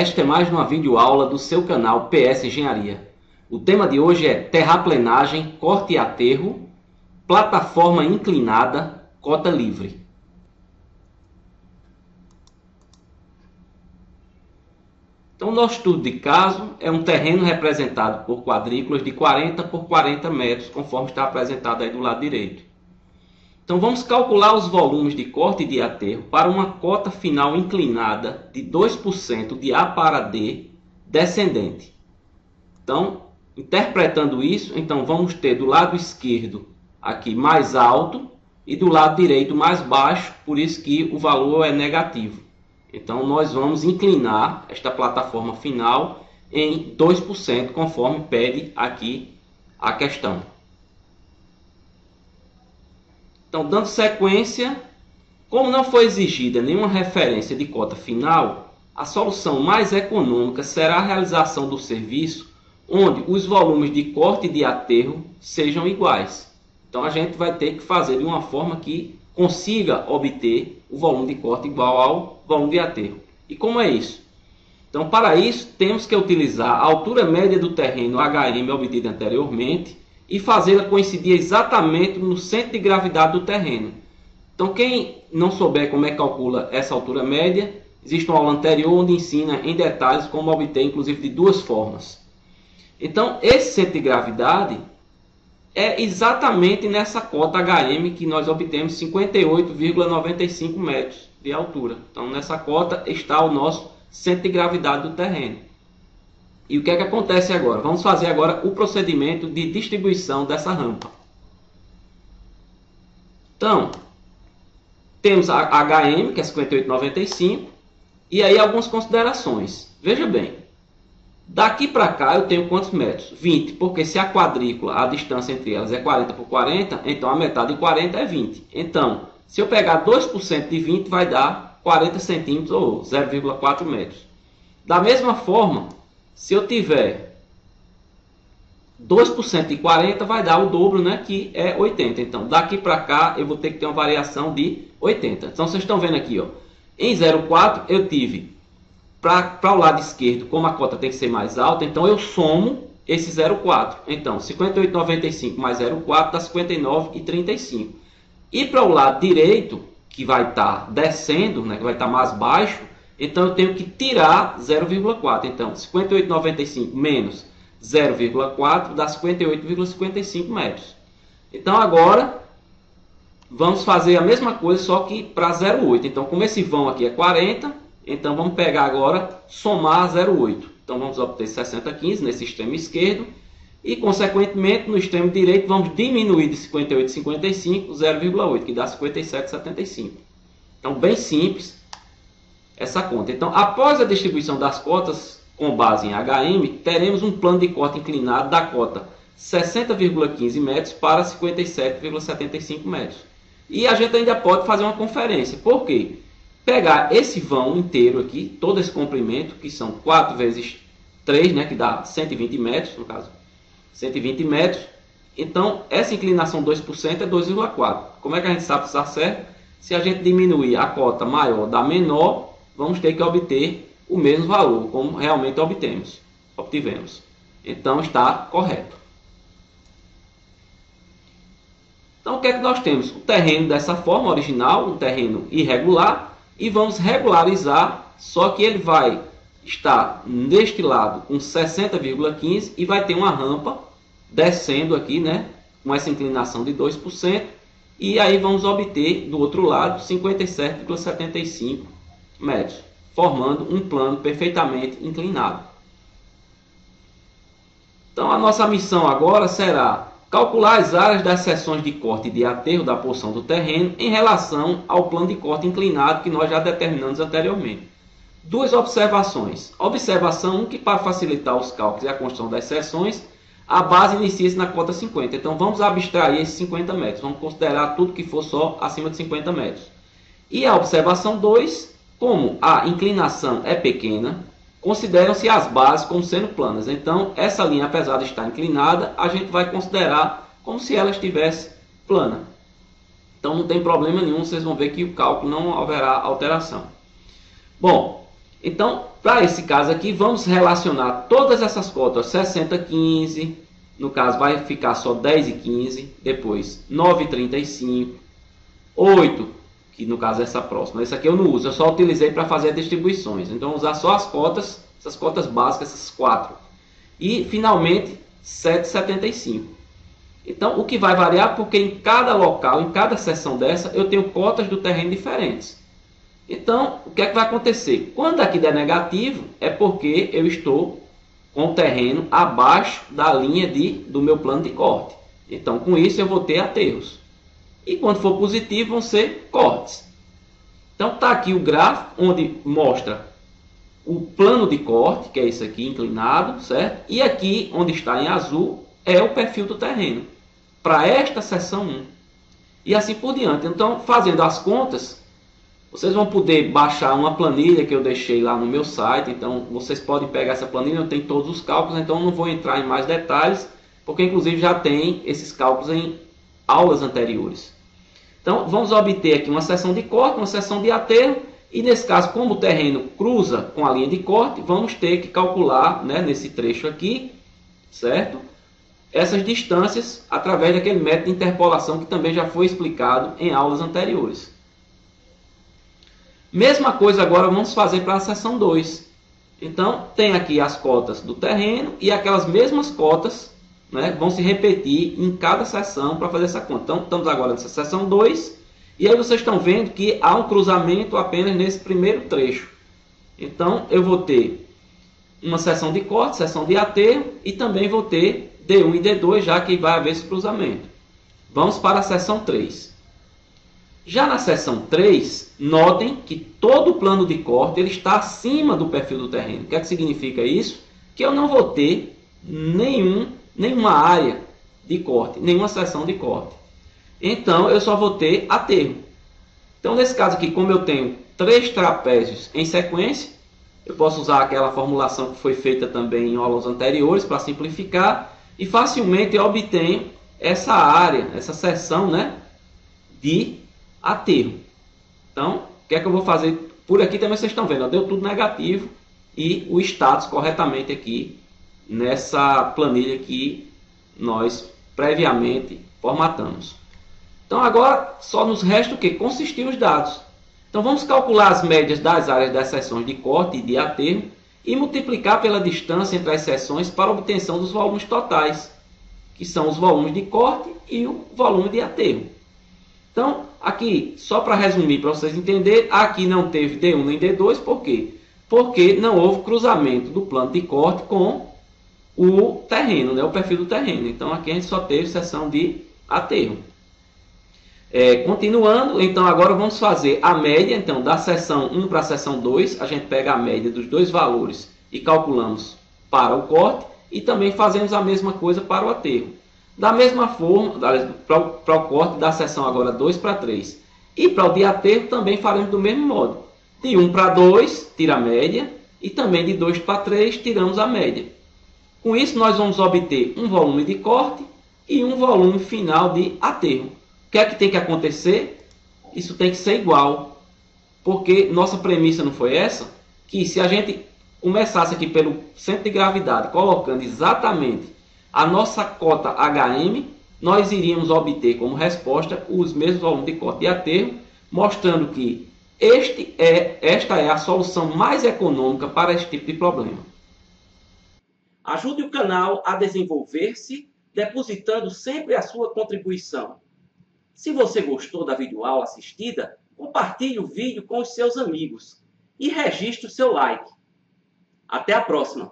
Esta é mais uma videoaula do seu canal PS Engenharia. O tema de hoje é terraplenagem, corte e aterro, plataforma inclinada, cota livre. Então, o nosso estudo de caso é um terreno representado por quadrículas de 40 por 40 metros, conforme está apresentado aí do lado direito. Então, vamos calcular os volumes de corte e de aterro para uma cota final inclinada de 2% de A para D descendente. Então, interpretando isso, então vamos ter do lado esquerdo aqui mais alto e do lado direito mais baixo, por isso que o valor é negativo. Então, nós vamos inclinar esta plataforma final em 2%, conforme pede aqui a questão. Então, dando sequência, como não foi exigida nenhuma referência de cota final, a solução mais econômica será a realização do serviço onde os volumes de corte e de aterro sejam iguais. Então, a gente vai ter que fazer de uma forma que consiga obter o volume de corte igual ao volume de aterro. E como é isso? Então, para isso, temos que utilizar a altura média do terreno HM obtida anteriormente e fazê-la coincidir exatamente no centro de gravidade do terreno. Então, quem não souber como é que calcula essa altura média, existe uma aula anterior onde ensina em detalhes como obter, inclusive, de duas formas. Então, esse centro de gravidade é exatamente nessa cota HM que nós obtemos 58,95 metros de altura. Então, nessa cota está o nosso centro de gravidade do terreno. E o que é que acontece agora? Vamos fazer agora o procedimento de distribuição dessa rampa. Então, temos a HM, que é 58,95, e aí algumas considerações. Veja bem, daqui para cá eu tenho quantos metros? 20, porque se a quadrícula, a distância entre elas é 40 por 40, então a metade de 40 é 20. Então, se eu pegar 2% de 20, vai dar 40 centímetros ou 0,4 metros. Da mesma forma, se eu tiver 2% de 40, vai dar o dobro, né, que é 80. Então, daqui para cá, eu vou ter que ter uma variação de 80. Então, vocês estão vendo aqui, ó, em 0,4 eu tive, para o lado esquerdo, como a cota tem que ser mais alta, então eu somo esse 0,4. Então, 58,95 mais 0,4 dá 59,35. E para o lado direito, que vai estar descendo, né, que vai estar mais baixo, então eu tenho que tirar 0,4. Então, 58,95 menos 0,4 dá 58,55 metros. Então, agora, vamos fazer a mesma coisa, só que para 0,8. Então, como esse vão aqui é 40, então vamos pegar agora, somar 0,8. Então, vamos obter 60,15 nesse extremo esquerdo. E, consequentemente, no extremo direito, vamos diminuir de 58,55 0,8, que dá 57,75. Então, bem simples essa conta. Então, após a distribuição das cotas com base em HM, teremos um plano de corte inclinado da cota 60,15 metros para 57,75 metros. E a gente ainda pode fazer uma conferência. Por quê? Pegar esse vão inteiro aqui, todo esse comprimento, que são 4 vezes 3, né, que dá 120 metros, no caso, 120 metros. Então, essa inclinação 2% é 2,4. Como é que a gente sabe se está certo? Se a gente diminuir a cota maior da menor, vamos ter que obter o mesmo valor, como realmente obtivemos. Então, está correto. Então, o que é que nós temos? O terreno dessa forma original, um terreno irregular, e vamos regularizar, só que ele vai estar neste lado com 60,15 e vai ter uma rampa descendo aqui, né, com essa inclinação de 2%, e aí vamos obter do outro lado 57,75 metros, formando um plano perfeitamente inclinado. Então, a nossa missão agora será calcular as áreas das seções de corte e de aterro da porção do terreno em relação ao plano de corte inclinado que nós já determinamos anteriormente. Duas observações. Observação 1, que para facilitar os cálculos e a construção das seções, a base inicia-se na cota 50. Então, vamos abstrair esses 50 metros. Vamos considerar tudo que for só acima de 50 metros. E a observação 2, como a inclinação é pequena, consideram-se as bases como sendo planas. Então, essa linha, apesar de estar inclinada, a gente vai considerar como se ela estivesse plana. Então, não tem problema nenhum, vocês vão ver que o cálculo não haverá alteração. Bom, então, para esse caso aqui, vamos relacionar todas essas cotas, 60, 15, no caso vai ficar só 10 e 15, depois 9 e 35, 8, que no caso é essa próxima. Essa aqui eu não uso, eu só utilizei para fazer as distribuições. Então, vou usar só as cotas, essas cotas básicas, essas 4. E, finalmente, 7,75. Então, o que vai variar, porque em cada local, em cada seção dessa, eu tenho cotas do terreno diferentes. Então, o que é que vai acontecer? Quando aqui der negativo, é porque eu estou com o terreno abaixo da linha do meu plano de corte. Então, com isso, eu vou ter aterros. E quando for positivo, vão ser cortes. Então, está aqui o gráfico, onde mostra o plano de corte, que é esse aqui, inclinado, certo? E aqui, onde está em azul, é o perfil do terreno, para esta seção 1. E assim por diante. Então, fazendo as contas, vocês vão poder baixar uma planilha que eu deixei lá no meu site. Então, vocês podem pegar essa planilha, eu tenho todos os cálculos, então não vou entrar em mais detalhes, porque inclusive já tem esses cálculos em aulas anteriores. Então, vamos obter aqui uma seção de corte, uma seção de aterro, e nesse caso, como o terreno cruza com a linha de corte, vamos ter que calcular, né, nesse trecho aqui, certo? Essas distâncias através daquele método de interpolação que também já foi explicado em aulas anteriores. Mesma coisa agora vamos fazer para a seção 2. Então, tem aqui as cotas do terreno e aquelas mesmas cotas, né, vão se repetir em cada seção para fazer essa conta. Então, estamos agora nessa seção 2. E aí vocês estão vendo que há um cruzamento apenas nesse primeiro trecho. Então, eu vou ter uma seção de corte, seção de aterro e também vou ter D1 e D2, já que vai haver esse cruzamento. Vamos para a seção 3. Já na seção 3, notem que todo o plano de corte ele está acima do perfil do terreno. O que é que significa isso? Que eu não vou ter nenhuma área de corte, nenhuma seção de corte. Então, eu só vou ter aterro. Então, nesse caso aqui, como eu tenho 3 trapézios em sequência, eu posso usar aquela formulação que foi feita também em aulas anteriores para simplificar e facilmente eu obtenho essa área, essa seção, né, de aterro. Então, o que é que eu vou fazer? Por aqui também vocês estão vendo, ó, deu tudo negativo e o status corretamente aqui nessa planilha que nós previamente formatamos. Então, agora só nos resta o que? Consistir os dados. Então, vamos calcular as médias das áreas das seções de corte e de aterro e multiplicar pela distância entre as seções para a obtenção dos volumes totais, que são os volumes de corte e o volume de aterro. Então, aqui, só para resumir, para vocês entenderem, aqui não teve D1 nem D2, por quê? Porque não houve cruzamento do plano de corte com o terreno, né, o perfil do terreno. Então, aqui a gente só teve seção de aterro. Continuando, então agora vamos fazer a média, então da seção 1 para a seção 2, a gente pega a média dos dois valores e calculamos para o corte e também fazemos a mesma coisa para o aterro. Da mesma forma, para o corte da seção agora 2 para 3 e para o de aterro também faremos do mesmo modo. De 1 para 2 tira a média e também de 2 para 3 tiramos a média. Com isso nós vamos obter um volume de corte e um volume final de aterro. O que é que tem que acontecer? Isso tem que ser igual, porque nossa premissa não foi essa? Que se a gente começasse aqui pelo centro de gravidade, colocando exatamente a nossa cota HM, nós iríamos obter como resposta os mesmos volumes de corte de aterro, mostrando que esta é a solução mais econômica para este tipo de problema. Ajude o canal a desenvolver-se, depositando sempre a sua contribuição. Se você gostou da videoaula assistida, compartilhe o vídeo com os seus amigos e registre o seu like. Até a próxima!